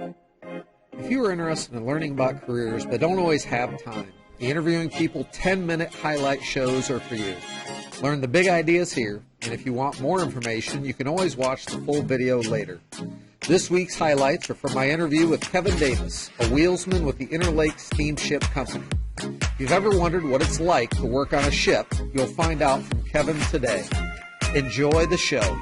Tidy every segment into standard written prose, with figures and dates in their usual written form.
If you are interested in learning about careers but don't always have time, the Interviewing People 10-minute highlight shows are for you. Learn the big ideas here, and if you want more information, you can always watch the full video later. This week's highlights are from my interview with Kevin Davis, a wheelsman with the Interlake Steamship Company. If you've ever wondered what it's like to work on a ship, you'll find out from Kevin today. Enjoy the show.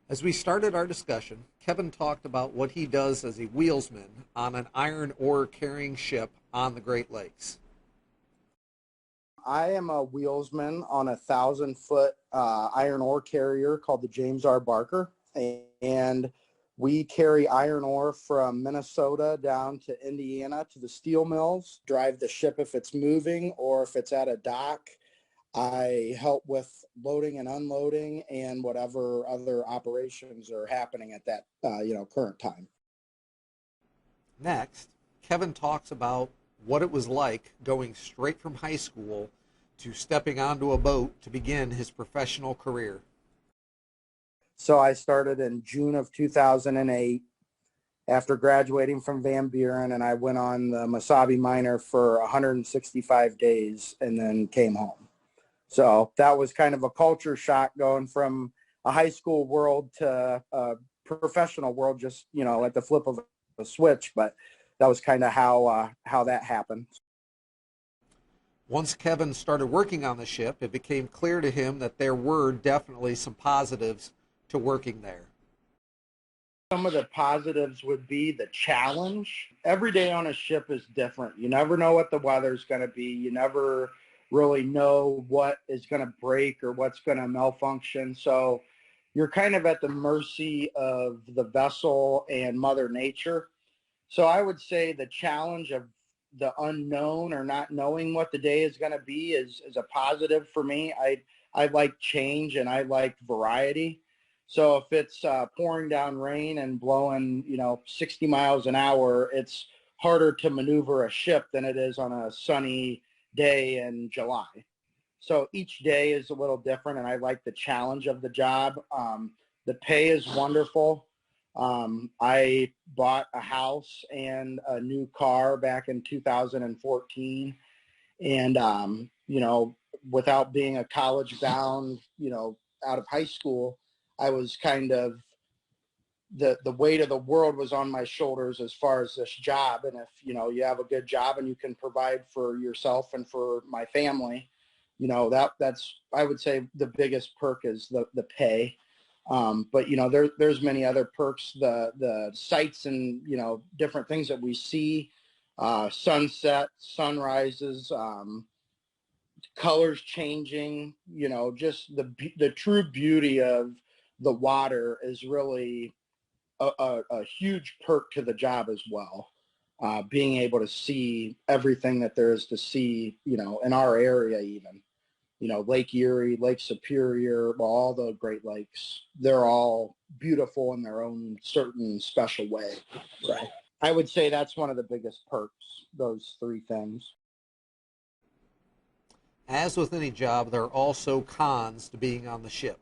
As we started our discussion, Kevin talked about what he does as a wheelsman on an iron ore carrying ship on the Great Lakes. I am a wheelsman on a 1,000-foot iron ore carrier called the James R. Barker, and we carry iron ore from Minnesota down to Indiana to the steel mills, drive the ship if it's moving or if it's at a dock. I help with loading and unloading and whatever other operations are happening at that current time. Next, Kevin talks about what it was like going straight from high school to stepping onto a boat to begin his professional career. So I started in June of 2008 after graduating from Van Buren, and I went on the Mesabi Minor for 165 days and then came home. So that was kind of a culture shock going from a high school world to a professional world, just, at the flip of a switch. But that was kind of how that happened. Once Kevin started working on the ship, it became clear to him that there were definitely some positives to working there. Some of the positives would be the challenge. Every day on a ship is different. You never know what the weather's going to be. You never really know what is going to break or what's going to malfunction. So you're kind of at the mercy of the vessel and Mother Nature. So I would say the challenge of the unknown or not knowing what the day is going to be is a positive for me. I like change and I like variety. So if it's pouring down rain and blowing, 60 miles an hour, it's harder to maneuver a ship than it is on a sunny day in July. So each day is a little different, and I like the challenge of the job. The pay is wonderful. I bought a house and a new car back in 2014, and without being a college bound, out of high school, I was kind of the weight of the world was on my shoulders as far as this job. And if, you have a good job and you can provide for yourself and for my family, that's, I would say the biggest perk is the pay. But, there's many other perks, the sights and, different things that we see, sunset, sunrises, colors changing, just the true beauty of the water is really a huge perk to the job as well. Being able to see everything that there is to see, in our area even, Lake Erie, Lake Superior, all the Great Lakes, they're all beautiful in their own certain special way. Right. I would say that's one of the biggest perks, those three things. As with any job, there are also cons to being on the ship.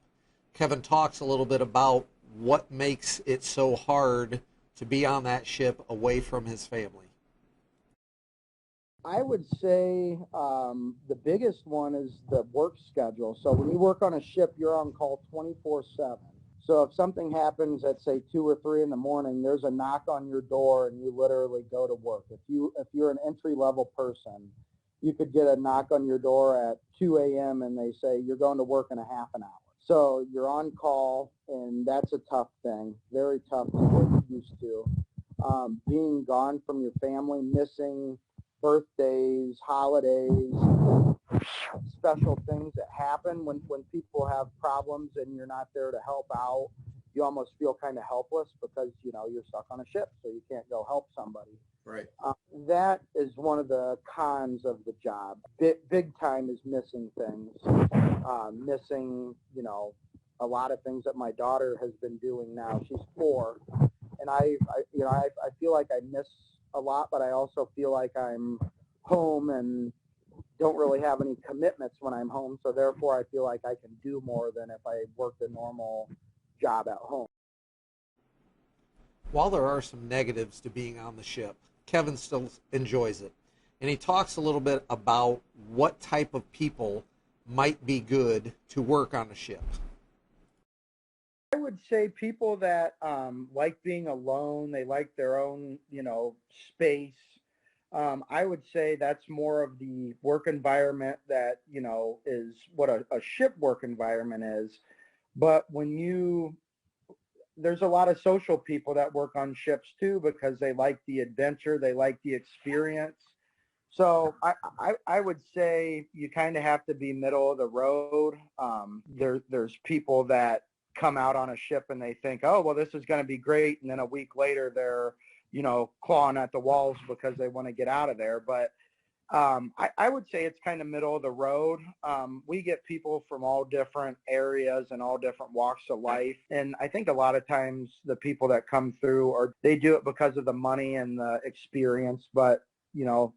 Kevin talks a little bit about what makes it so hard to be on that ship away from his family. I would say the biggest one is the work schedule. So when you work on a ship, you're on call 24/7. So if something happens at, say, 2 or 3 in the morning, there's a knock on your door and you literally go to work. If you're an entry-level person, you could get a knock on your door at 2 a.m. and they say, you're going to work in a half an hour. So you're on call, and that's a tough thing, very tough to get used to. Being gone from your family, missing birthdays, holidays, special things that happen when people have problems and you're not there to help out. You almost feel kind of helpless because, you're stuck on a ship, so you can't go help somebody. Right. That is one of the cons of the job. Big time is missing things, missing, a lot of things that my daughter has been doing now. She's 4, and I feel like I miss a lot, but I also feel like I'm home and don't really have any commitments when I'm home, so therefore I feel like I can do more than if I worked a normal job at home. While there are some negatives to being on the ship, Kevin still enjoys it. And he talks a little bit about what type of people might be good to work on a ship. I would say people that like being alone, they like their own, space. I would say that's more of the work environment that, is what a ship work environment is. But there's a lot of social people that work on ships too, because they like the adventure, they like the experience. So I would say you kind of have to be middle of the road. There's people that come out on a ship and they think, oh, well, this is going to be great. And then a week later, they're, clawing at the walls because they want to get out of there. But I would say it's kind of middle of the road. We get people from all different areas and all different walks of life. And I think a lot of times the people that come through, they do it because of the money and the experience. But,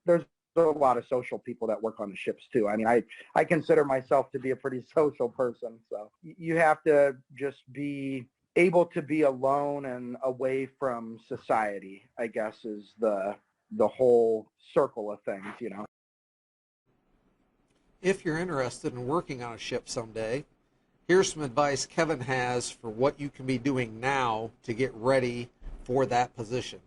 there's a lot of social people that work on the ships too. I mean, I consider myself to be a pretty social person. So you have to just be able to be alone and away from society, I guess, is the whole circle of things, If you're interested in working on a ship someday, here's some advice Kevin has for what you can be doing now to get ready for that position.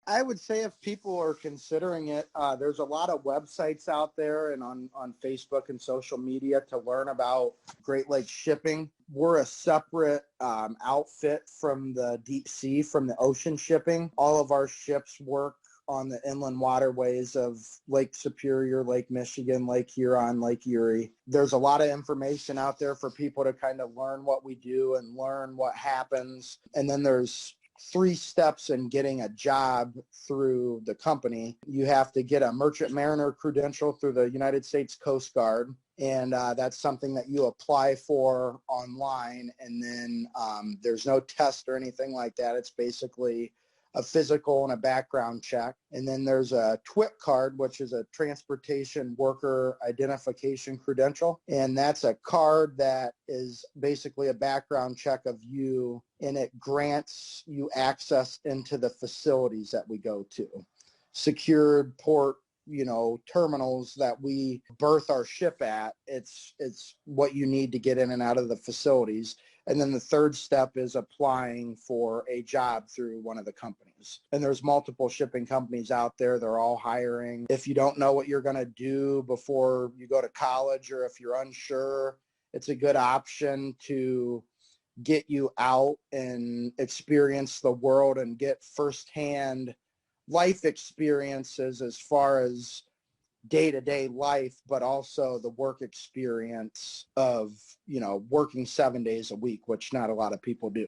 I would say if people are considering it, there's a lot of websites out there and on Facebook and social media to learn about Great Lakes shipping. We're a separate outfit from the deep sea, from the ocean shipping. All of our ships work on the inland waterways of Lake Superior, Lake Michigan, Lake Huron, Lake Erie. There's a lot of information out there for people to kind of learn what we do and learn what happens. And then there's 3 steps in getting a job through the company. You have to get a merchant mariner credential through the United States Coast Guard. And that's something that you apply for online. And then there's no test or anything like that. It's basically a physical and a background check. And then there's a TWIC card, which is a Transportation Worker Identification Credential. And that's a card that is basically a background check of you, and it grants you access into the facilities that we go to. Secured port, terminals that we berth our ship at. It's what you need to get in and out of the facilities. And then the third step is applying for a job through one of the companies. And there's multiple shipping companies out there. They're all hiring. If you don't know what you're going to do before you go to college, or if you're unsure, it's a good option to get you out and experience the world and get firsthand life experiences as far as day-to-day life, but also the work experience of, working 7 days a week, which not a lot of people do.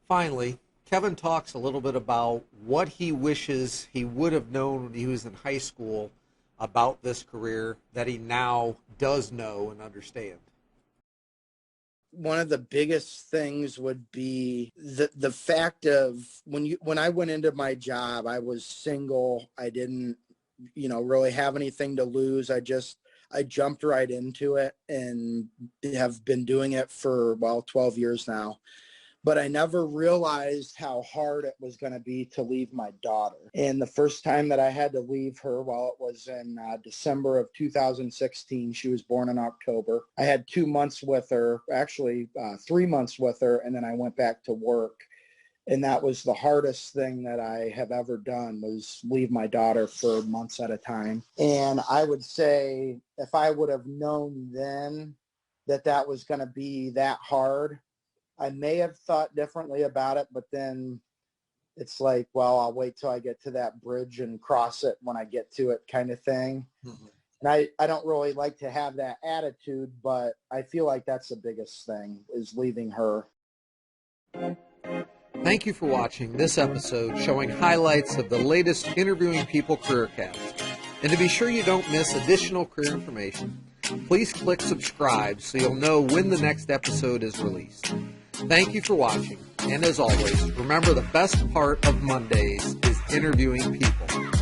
Finally, Kevin talks a little bit about what he wishes he would have known when he was in high school about this career that he now does know and understand. One of the biggest things would be the fact of when I went into my job, I was single. I didn't, really have anything to lose. I jumped right into it and have been doing it for 12 years now. But I never realized how hard it was going to be to leave my daughter. And the first time that I had to leave her, it was in December of 2016. She was born in October. I had 2 months with her, actually 3 months with her, and then I went back to work. And that was the hardest thing that I have ever done, was leave my daughter for months at a time. And I would say if I would have known then that was going to be that hard, I may have thought differently about it, but then it's like, I'll wait till I get to that bridge and cross it when I get to it, kind of thing. Mm-hmm. And I don't really like to have that attitude, but I feel like that's the biggest thing, is leaving her. Thank you for watching this episode showing highlights of the latest Interviewing People Careercast. And to be sure you don't miss additional career information, please click subscribe so you'll know when the next episode is released. Thank you for watching, and as always, remember the best part of Mondays is interviewing people.